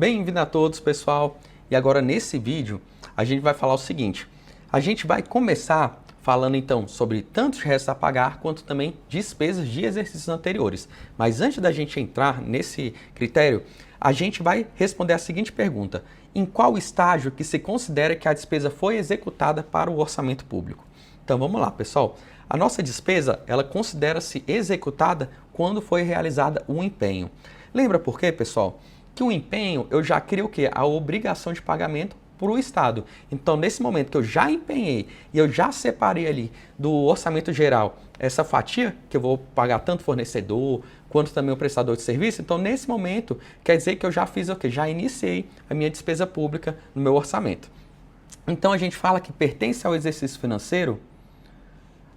Bem-vindo a todos, pessoal. E agora nesse vídeo a gente vai falar o seguinte. A gente vai começar falando então sobre tanto os restos a pagar quanto também despesas de exercícios anteriores. Mas antes da gente entrar nesse critério, a gente vai responder a seguinte pergunta. Em qual estágio que se considera que a despesa foi executada para o orçamento público? Então vamos lá, pessoal. A nossa despesa, ela considera-se executada quando foi realizada o empenho. Lembra por quê, pessoal? Que o empenho, eu já crio o quê? A obrigação de pagamento para o Estado. Então, nesse momento que eu já empenhei e eu já separei ali do orçamento geral essa fatia, que eu vou pagar tanto o fornecedor quanto também o prestador de serviço, então nesse momento quer dizer que eu já fiz o quê? Já iniciei a minha despesa pública no meu orçamento. Então, a gente fala que pertence ao exercício financeiro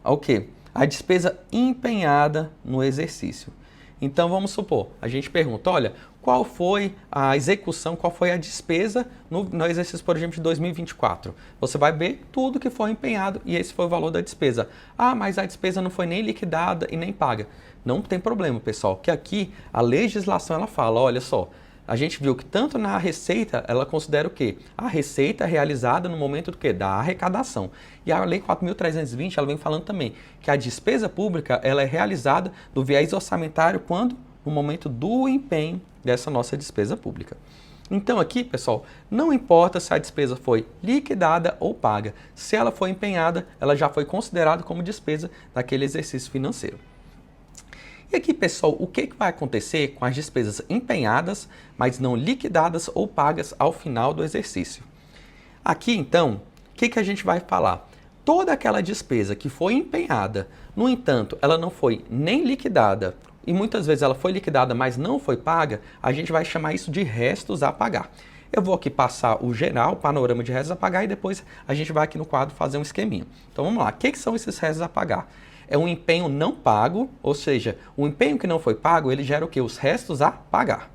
ao quê? A despesa empenhada no exercício. Então, vamos supor, a gente pergunta, olha, qual foi a execução, qual foi a despesa no exercício, por exemplo, de 2024? Você vai ver tudo que foi empenhado e esse foi o valor da despesa. Ah, mas a despesa não foi nem liquidada e nem paga. Não tem problema, pessoal, que aqui a legislação ela fala, olha só, a gente viu que tanto na receita, ela considera o quê? A receita realizada no momento do quê? Da arrecadação. E a Lei 4.320, ela vem falando também que a despesa pública, ela é realizada do viés orçamentário quando? No momento do empenho dessa nossa despesa pública. Então aqui, pessoal, não importa se a despesa foi liquidada ou paga. Se ela foi empenhada, ela já foi considerada como despesa daquele exercício financeiro. E aqui, pessoal, o que vai acontecer com as despesas empenhadas, mas não liquidadas ou pagas ao final do exercício? Aqui, então, o que a gente vai falar? Toda aquela despesa que foi empenhada, no entanto, ela não foi nem liquidada, e muitas vezes ela foi liquidada, mas não foi paga, a gente vai chamar isso de restos a pagar. Eu vou aqui passar o geral, o panorama de restos a pagar, e depois a gente vai aqui no quadro fazer um esqueminha. Então vamos lá, o que são esses restos a pagar? É um empenho não pago, ou seja, o empenho que não foi pago, ele gera o quê? Os restos a pagar.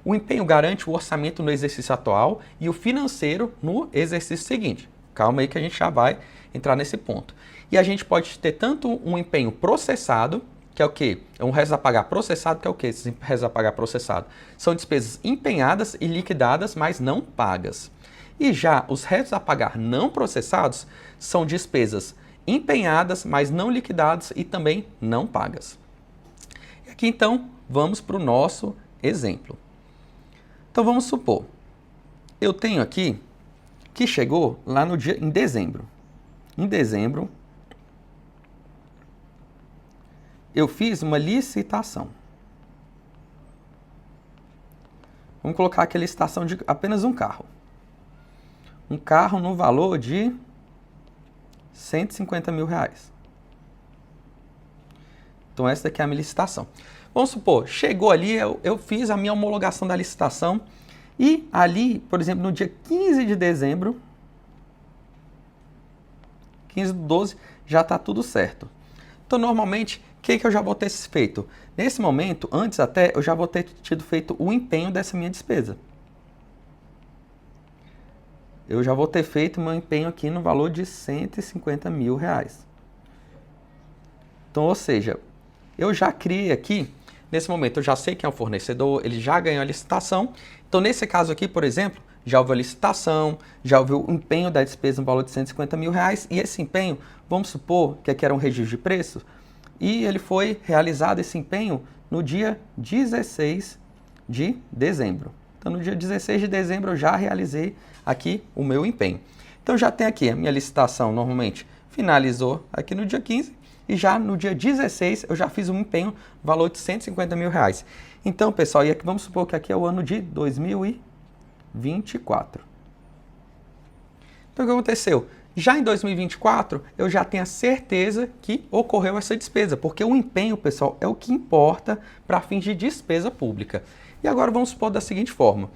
O empenho garante o orçamento no exercício atual e o financeiro no exercício seguinte. Calma aí que a gente já vai entrar nesse ponto. E a gente pode ter tanto um empenho processado, que é o quê? É um resto a pagar processado, que é o quê? Esses restos a pagar processado são despesas empenhadas e liquidadas, mas não pagas. E já os restos a pagar não processados são despesas empenhadas, mas não liquidadas e também não pagas. E aqui então, vamos para o nosso exemplo. Então vamos supor, eu tenho aqui que chegou lá no dia, em dezembro. Em dezembro, eu fiz uma licitação. Vamos colocar aqui a licitação de apenas um carro. Um carro no valor de 150 mil reais. Então essa daqui é a minha licitação. Vamos supor, chegou ali, eu fiz a minha homologação da licitação e ali, por exemplo, no dia 15 de dezembro, 15 do 12, já está tudo certo. Então normalmente, o que eu já vou ter feito? Nesse momento, antes até, eu já vou ter tido feito o empenho dessa minha despesa. Eu já vou ter feito meu empenho aqui no valor de 150 mil reais. Então, ou seja, eu já criei aqui, nesse momento eu já sei quem é o fornecedor, ele já ganhou a licitação. Então, nesse caso aqui, por exemplo, já houve a licitação, já houve o empenho da despesa no valor de 150 mil reais. E esse empenho, vamos supor que aqui era um registro de preço, e ele foi realizado, esse empenho, no dia 16 de dezembro. Então, no dia 16 de dezembro, eu já realizei aqui o meu empenho. Então, já tem aqui a minha licitação, normalmente, finalizou aqui no dia 15 e já no dia 16 eu já fiz um empenho, valor de 150 mil reais. Então, pessoal, e aqui, vamos supor que aqui é o ano de 2024. Então, o que aconteceu? Já em 2024, eu já tenho a certeza que ocorreu essa despesa, porque o empenho, pessoal, é o que importa para fins de despesa pública. E agora vamos supor da seguinte forma.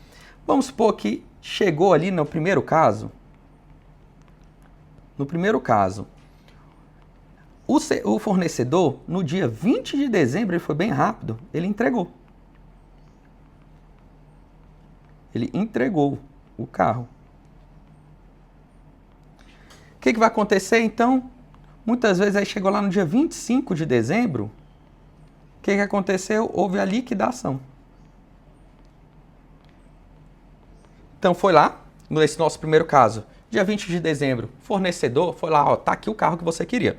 Vamos supor que chegou ali no primeiro caso. No primeiro caso, o fornecedor, no dia 20 de dezembro, ele foi bem rápido, ele entregou. Ele entregou o carro. O que vai acontecer então? Muitas vezes aí chegou lá no dia 25 de dezembro, o que aconteceu? Houve a liquidação. Então foi lá, nesse nosso primeiro caso, dia 20 de dezembro, fornecedor foi lá, ó, tá aqui o carro que você queria.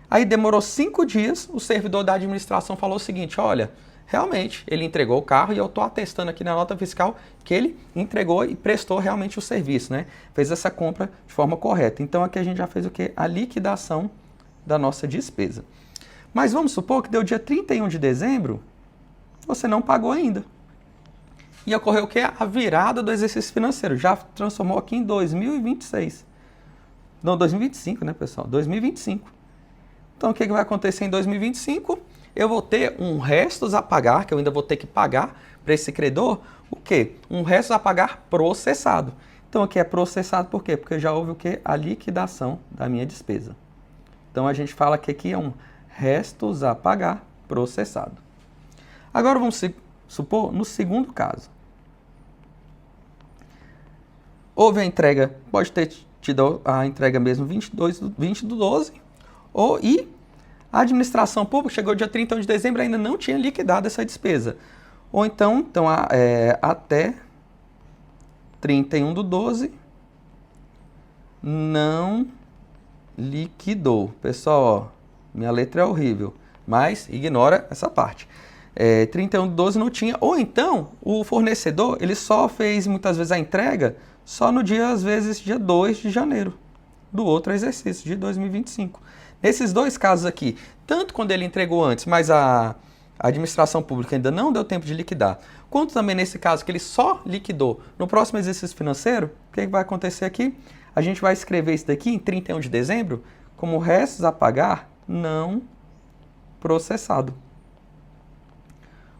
Aí demorou 5 dias, o servidor da administração falou o seguinte, olha, realmente ele entregou o carro e eu estou atestando aqui na nota fiscal que ele entregou e prestou realmente o serviço, né? Fez essa compra de forma correta. Então aqui a gente já fez o quê? A liquidação da nossa despesa. Mas vamos supor que deu dia 31 de dezembro, você não pagou ainda. E ocorreu o quê? A virada do exercício financeiro. Já transformou aqui em 2026. Não, 2025, né, pessoal? 2025. Então, o que vai acontecer em 2025? Eu vou ter um restos a pagar, que eu ainda vou ter que pagar para esse credor, o quê? Um restos a pagar processado. Então, aqui é processado por quê? Porque já houve o quê? A liquidação da minha despesa. Então, a gente fala que aqui é um restos a pagar processado. Agora, vamos supor no segundo caso. Houve a entrega, pode ter tido a entrega mesmo 20 do 12, e a administração pública chegou dia 31 de dezembro e ainda não tinha liquidado essa despesa. Ou então até 31 do 12 não liquidou. Pessoal, ó, minha letra é horrível, mas ignora essa parte. 31 do 12 não tinha. Ou então o fornecedor ele só fez muitas vezes a entrega só no dia, às vezes, dia 2 de janeiro do outro exercício, de 2025. Nesses dois casos aqui, tanto quando ele entregou antes, mas a administração pública ainda não deu tempo de liquidar, quanto também nesse caso que ele só liquidou no próximo exercício financeiro, o que vai acontecer aqui? A gente vai escrever isso daqui em 31 de dezembro como restos a pagar não processado.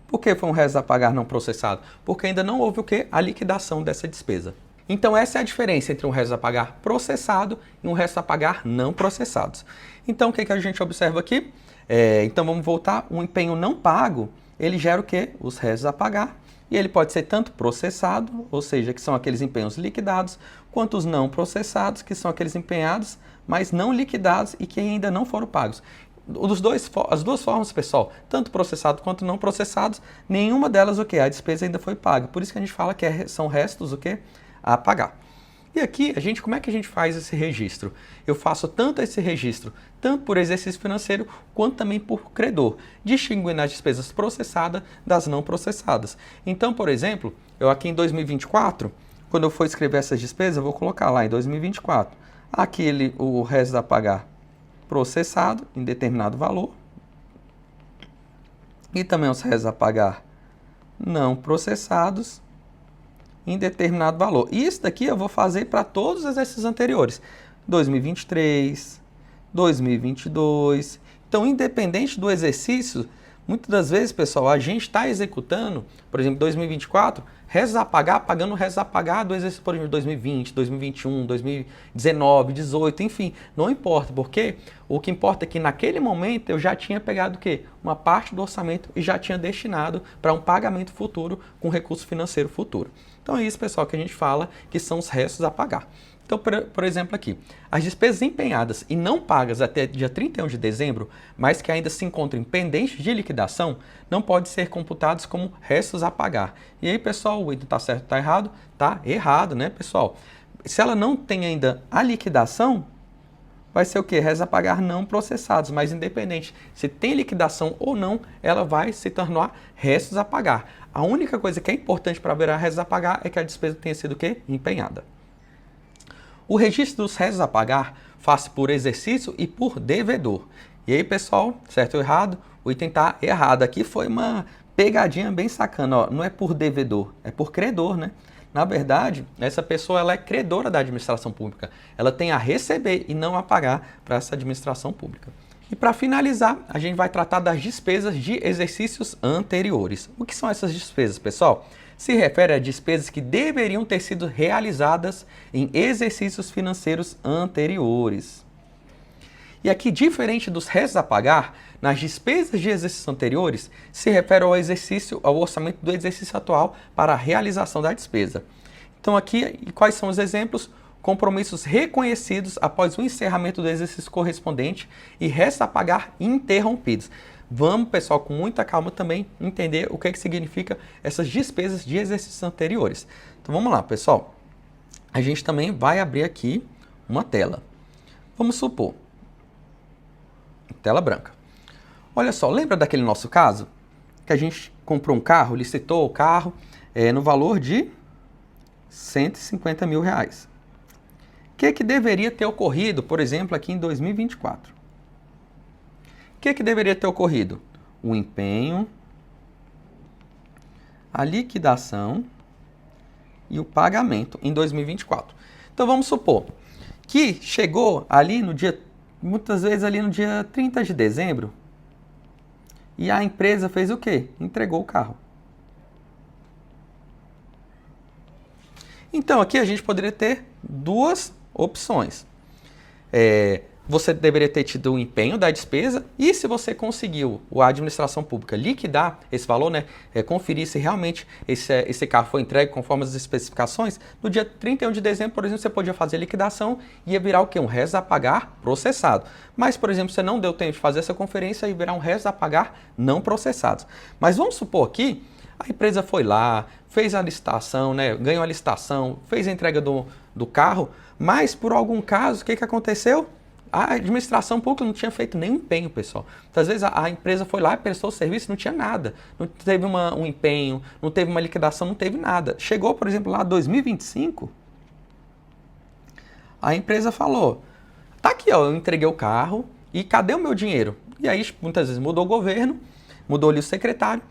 Por que foi um restos a pagar não processado? Porque ainda não houve o quê? A liquidação dessa despesa. Então essa é a diferença entre um restos a pagar processado e um restos a pagar não processados. Então o que a gente observa aqui? Então vamos voltar, um empenho não pago, ele gera o quê? Os restos a pagar. E ele pode ser tanto processado, ou seja, que são aqueles empenhos liquidados, quanto os não processados, que são aqueles empenhados, mas não liquidados e que ainda não foram pagos. As duas formas, pessoal, tanto processado quanto não processados, nenhuma delas o quê? A despesa ainda foi paga. Por isso que a gente fala que são restos o quê? A pagar. E aqui, como é que a gente faz esse registro? Eu faço tanto esse registro, tanto por exercício financeiro, quanto também por credor, distinguindo as despesas processadas das não processadas. Então, por exemplo, eu aqui em 2024, quando eu for escrever essas despesas, eu vou colocar lá em 2024, aqui o resto a pagar processado em determinado valor, e também os restos a pagar não processados em determinado valor. E isso daqui eu vou fazer para todos os exercícios anteriores. 2023, 2022. Então, independente do exercício, muitas das vezes, pessoal, a gente está executando, por exemplo, 2024, restos a pagar, pagando restos a pagar do exercício, por exemplo, 2020, 2021, 2019, 2018, enfim, não importa, porque o que importa é que naquele momento eu já tinha pegado o quê? Uma parte do orçamento e já tinha destinado para um pagamento futuro com recurso financeiro futuro. Então é isso, pessoal, que a gente fala que são os restos a pagar. Então, por exemplo aqui, as despesas empenhadas e não pagas até dia 31 de dezembro, mas que ainda se encontram pendentes de liquidação, não podem ser computados como restos a pagar. E aí, pessoal, o item está certo ou está errado? Está errado, né, pessoal? Se ela não tem ainda a liquidação, vai ser o quê? Restos a pagar não processados, mas independente se tem liquidação ou não, ela vai se tornar restos a pagar. A única coisa que é importante para virar restos a pagar é que a despesa tenha sido o quê? Empenhada. O registro dos restos a pagar faz por exercício e por devedor. E aí, pessoal, certo ou errado? O item está errado. Aqui foi uma pegadinha bem sacana. Ó. Não é por devedor, é por credor, né? Na verdade, essa pessoa ela é credora da administração pública. Ela tem a receber e não a pagar para essa administração pública. E para finalizar, a gente vai tratar das despesas de exercícios anteriores. O que são essas despesas, pessoal? Se refere a despesas que deveriam ter sido realizadas em exercícios financeiros anteriores. E aqui, diferente dos restos a pagar, nas despesas de exercícios anteriores, se refere ao orçamento do exercício atual para a realização da despesa. Então aqui, quais são os exemplos? Compromissos reconhecidos após o encerramento do exercício correspondente e restos a pagar interrompidos. Vamos, pessoal, com muita calma também entender o que significa essas despesas de exercícios anteriores. Então vamos lá, pessoal. a gente também vai abrir aqui uma tela. Vamos supor, tela branca. Olha só, lembra daquele nosso caso? Que a gente comprou um carro, licitou o carro no valor de 150 mil reais. O que deveria ter ocorrido, por exemplo, aqui em 2024? O que deveria ter ocorrido? O empenho, a liquidação e o pagamento em 2024. Então vamos supor que chegou ali no dia, muitas vezes ali no dia 30 de dezembro, e a empresa fez o quê? Entregou o carro. Então aqui a gente poderia ter duas opções. Você deveria ter tido o empenho da despesa e se você conseguiu, a administração pública, liquidar esse valor, né, conferir se realmente esse carro foi entregue conforme as especificações, no dia 31 de dezembro, por exemplo, você podia fazer a liquidação e ia virar o quê? Um resto a pagar processado. Mas, por exemplo, você não deu tempo de fazer essa conferência e virar um resto a pagar não processados. Mas vamos supor que a empresa foi lá, fez a licitação, né, ganhou a licitação, fez a entrega do carro, mas por algum caso, o que aconteceu? A administração pública não tinha feito nenhum empenho, pessoal. Então, às vezes a empresa foi lá, prestou o serviço, não tinha nada. Não teve um empenho, não teve uma liquidação, não teve nada. Chegou, por exemplo, lá 2025, a empresa falou, tá aqui, ó, eu entreguei o carro e cadê o meu dinheiro? E aí, muitas vezes, mudou o governo, mudou ali o secretário,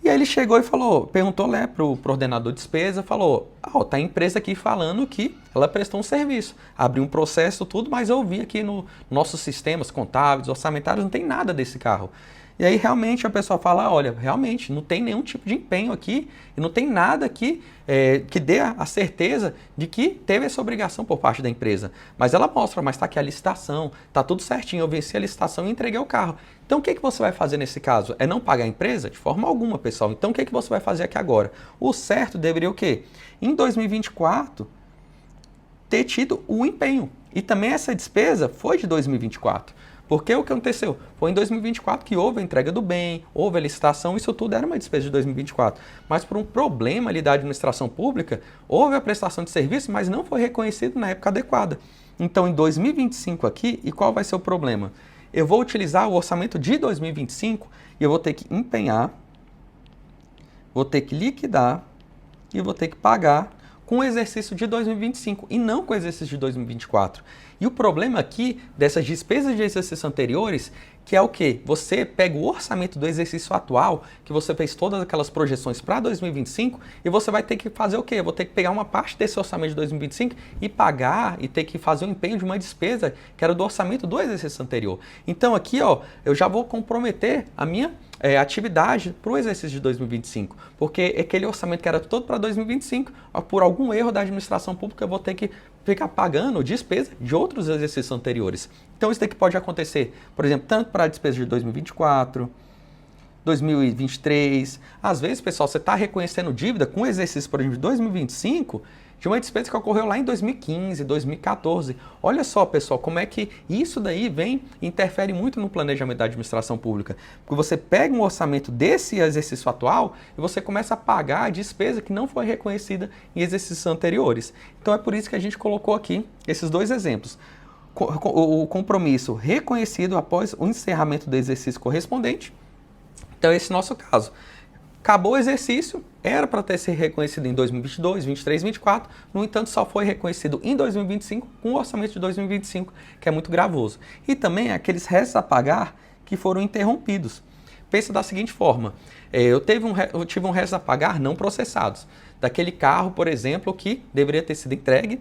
e aí ele chegou e falou, perguntou lá pro ordenador de despesa, falou, tá a empresa aqui falando que ela prestou um serviço, abriu um processo, tudo, mas eu vi aqui no nossos sistemas contábeis, orçamentários, não tem nada desse carro. E aí realmente a pessoa fala, olha, realmente não tem nenhum tipo de empenho aqui e não tem nada aqui que dê a certeza de que teve essa obrigação por parte da empresa. Mas ela mostra, mas está aqui a licitação, está tudo certinho, eu venci a licitação e entreguei o carro. Então o que você vai fazer nesse caso? É não pagar a empresa? De forma alguma, pessoal. Então o que você vai fazer aqui agora? O certo deveria o quê? Em 2024, ter tido o empenho. E também essa despesa foi de 2024. Porque o que aconteceu? Foi em 2024 que houve a entrega do bem, houve a licitação, isso tudo era uma despesa de 2024. Mas por um problema ali da administração pública, houve a prestação de serviço, mas não foi reconhecido na época adequada. Então, em 2025 aqui, e qual vai ser o problema? Eu vou utilizar o orçamento de 2025 e eu vou ter que empenhar, vou ter que liquidar e vou ter que pagar com o exercício de 2025 e não com o exercício de 2024. E o problema aqui dessas despesas de exercícios anteriores, que é o quê? Você pega o orçamento do exercício atual, que você fez todas aquelas projeções para 2025, e você vai ter que fazer o quê? Eu vou ter que pegar uma parte desse orçamento de 2025 e pagar e ter que fazer o empenho de uma despesa que era do orçamento do exercício anterior. Então aqui, ó, eu já vou comprometer a minha atividade para o exercício de 2025, porque aquele orçamento que era todo para 2025, por algum erro da administração pública, eu vou ter que ficar pagando despesa de outros exercícios anteriores. Então isso daqui pode acontecer, por exemplo, tanto para a despesa de 2024, 2023. Às vezes, pessoal, você está reconhecendo dívida com exercício, por exemplo, de 2025, de uma despesa que ocorreu lá em 2015, 2014. Olha só, pessoal, como é que isso daí interfere muito no planejamento da administração pública. Porque você pega um orçamento desse exercício atual e você começa a pagar a despesa que não foi reconhecida em exercícios anteriores. Então é por isso que a gente colocou aqui esses dois exemplos. O compromisso reconhecido após o encerramento do exercício correspondente. Então esse é o nosso caso. Acabou o exercício, era para ter sido reconhecido em 2022, 2023, 2024, no entanto só foi reconhecido em 2025 com o orçamento de 2025, que é muito gravoso. E também aqueles restos a pagar que foram interrompidos. Pensa da seguinte forma, eu tive um resto a pagar não processados, daquele carro, por exemplo, que deveria ter sido entregue,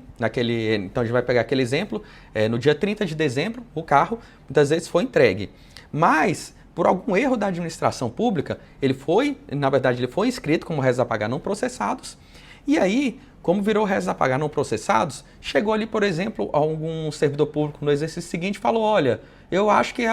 então a gente vai pegar aquele exemplo, no dia 30 de dezembro, o carro muitas vezes foi entregue, mas por algum erro da administração pública, ele foi inscrito como restos a pagar não processados, e aí, como virou restos a pagar não processados, chegou ali, por exemplo, algum servidor público no exercício seguinte e falou, olha, eu acho que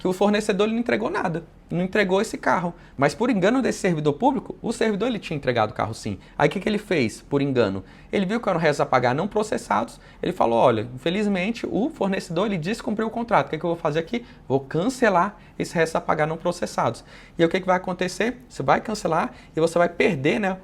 o fornecedor ele não entregou nada. não entregou esse carro. Mas por engano desse servidor público, o servidor ele tinha entregado o carro sim. Aí o que ele fez por engano? Ele viu que eram restos a pagar não processados, ele falou, olha, infelizmente o fornecedor ele descumpriu o contrato, o que eu vou fazer aqui? Vou cancelar esses restos a pagar não processados. E aí o que vai acontecer? Você vai cancelar e você vai perder, né,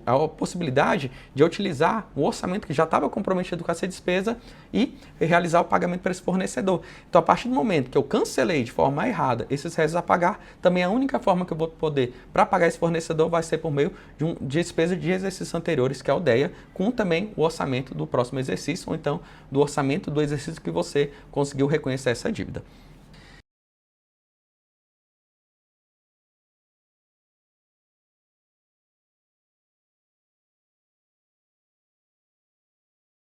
a possibilidade de utilizar o orçamento que já estava comprometido com essa despesa e realizar o pagamento para esse fornecedor. Então, a partir do momento que eu cancelei de forma errada esses restos a pagar, também a única forma que eu vou poder para pagar esse fornecedor vai ser por meio de despesa de exercícios anteriores, que é o DEA, com também o orçamento do próximo exercício, ou então do orçamento do exercício que você conseguiu reconhecer essa dívida.